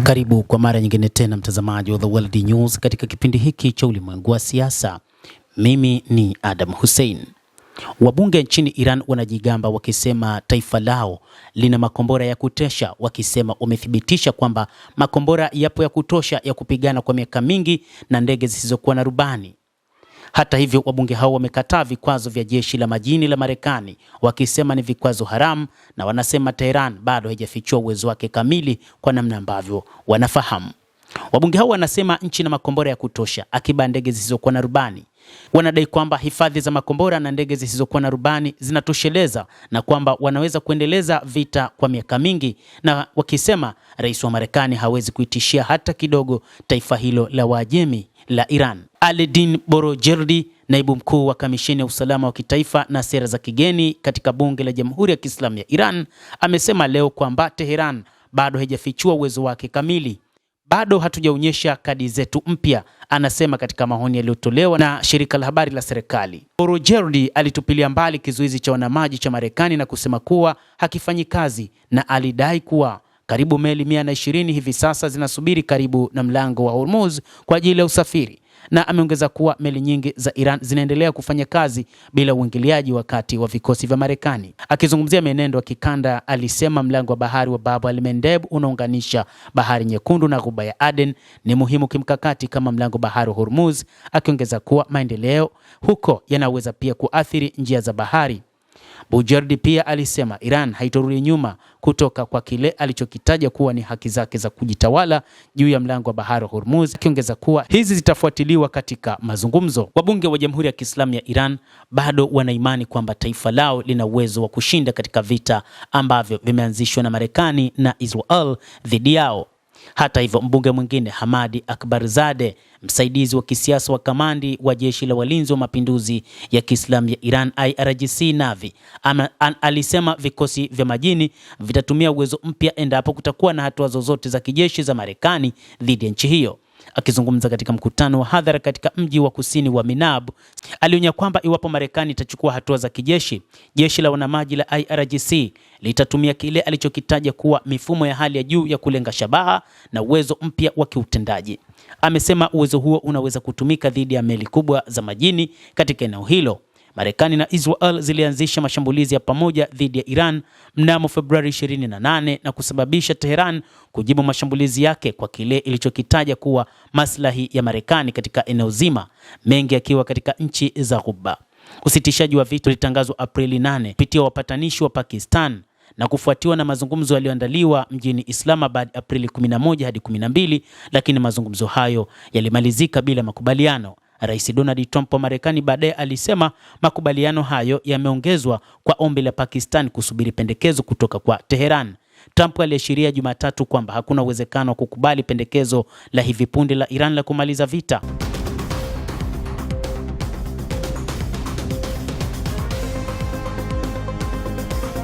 Karibu kwa mara nyingine tena mtazamaji wa The World News katika kipindi hiki cha ulimwengu wa siasa. Mimi ni Adam Hussein. Wabunge nchini Iran wanajigamba wakisema taifa lao lina makombora ya kutosha, wakisema wamethibitisha kwamba makombora yapo ya kutosha ya kupigana kwa miaka mingi na ndege zisizokuwa na rubani. Hata hivyo, wabunge hao wamekataa vikwazo vya jeshi la majini la Marekani, wakisema ni vikwazo haramu, na wanasema Tehran bado haijafichua uwezo wake kamili kwa namna ambavyo wanafahamu. Wabunge hao wanasema nchi na makombora ya kutosha, akiba ndege zisizokuwa na rubani. Wanadai kwamba hifadhi za makombora na ndege zisizokuwa na rubani zinatosheleza na kwamba wanaweza kuendeleza vita kwa miaka mingi, na wakisema rais wa Marekani hawezi kuitishia hata kidogo taifa hilo la Waajemi la Iran. Aledin Borojerdi, naibu mkuu wa kamisheni ya usalama wa kitaifa na sera za kigeni katika bunge la Jamhuri ya Kiislamu ya Iran, amesema leo kwamba Tehran bado haijafichua uwezo wake kamili. Bado hatujaonyesha kadi zetu mpya, anasema katika maoni yaliyotolewa na shirika la habari la serikali. Borojerdi alitupilia mbali kizuizi cha wanamaji cha Marekani na kusema kuwa hakifanyi kazi, na alidai kuwa karibu meli 120 hivi sasa zinasubiri karibu na mlango wa Hormuz kwa ajili ya usafiri, na ameongeza kuwa meli nyingi za Iran zinaendelea kufanya kazi bila uingiliaji wakati wa vikosi vya Marekani. Akizungumzia menendo wa kikanda, alisema mlango wa bahari wa Bab al-Mandeb unaunganisha Bahari Nyekundu na Ghuba ya Aden ni muhimu kimkakati kama mlango bahari wa Hormuz, akiongeza kuwa maendeleo huko yanaweza pia kuathiri njia za bahari. Borojerdi pia alisema Iran haitorudi nyuma kutoka kwa kile alichokitaja kuwa ni haki zake za kujitawala juu ya mlango wa bahari wa Hormuz, akiongeza kuwa hizi zitafuatiliwa katika mazungumzo. Wabunge wa Jamhuri ya Kiislamu ya Iran bado wana imani kwamba taifa lao lina uwezo wa kushinda katika vita ambavyo vimeanzishwa na Marekani na Israel dhidi yao. Hata hivyo, mbunge mwingine Hamadi Akbarzadeh, msaidizi wa kisiasa wa kamandi wa jeshi la walinzi wa mapinduzi ya Kiislamu ya Iran IRGC Navi, alisema vikosi vya majini vitatumia uwezo mpya endapo kutakuwa na hatua zozote za kijeshi za Marekani dhidi ya nchi hiyo. Akizungumza katika mkutano wa hadhara katika mji wa kusini wa Minab, alionya kwamba iwapo Marekani itachukua hatua za kijeshi, jeshi la wanamaji la IRGC litatumia kile alichokitaja kuwa mifumo ya hali ya juu ya kulenga shabaha na uwezo mpya wa kiutendaji. Amesema uwezo huo unaweza kutumika dhidi ya meli kubwa za majini katika eneo hilo. Marekani na Israel zilianzisha mashambulizi ya pamoja dhidi ya Iran mnamo Februari 28 na kusababisha Tehran kujibu mashambulizi yake kwa kile ilichokitaja kuwa maslahi ya Marekani katika eneo zima, mengi yakiwa katika nchi za Ghuba. Usitishaji wa vita ulitangazwa Aprili 8 kupitia wapatanishi wa Pakistan na kufuatiwa na mazungumzo yaliyoandaliwa mjini Islamabad Aprili 11 hadi 12, lakini mazungumzo hayo yalimalizika bila makubaliano. Rais Donald Trump wa Marekani baadaye alisema makubaliano hayo yameongezwa kwa ombi la Pakistan kusubiri pendekezo kutoka kwa Tehran. Trump aliashiria Jumatatu kwamba hakuna uwezekano wa kukubali pendekezo la hivi punde la Iran la kumaliza vita.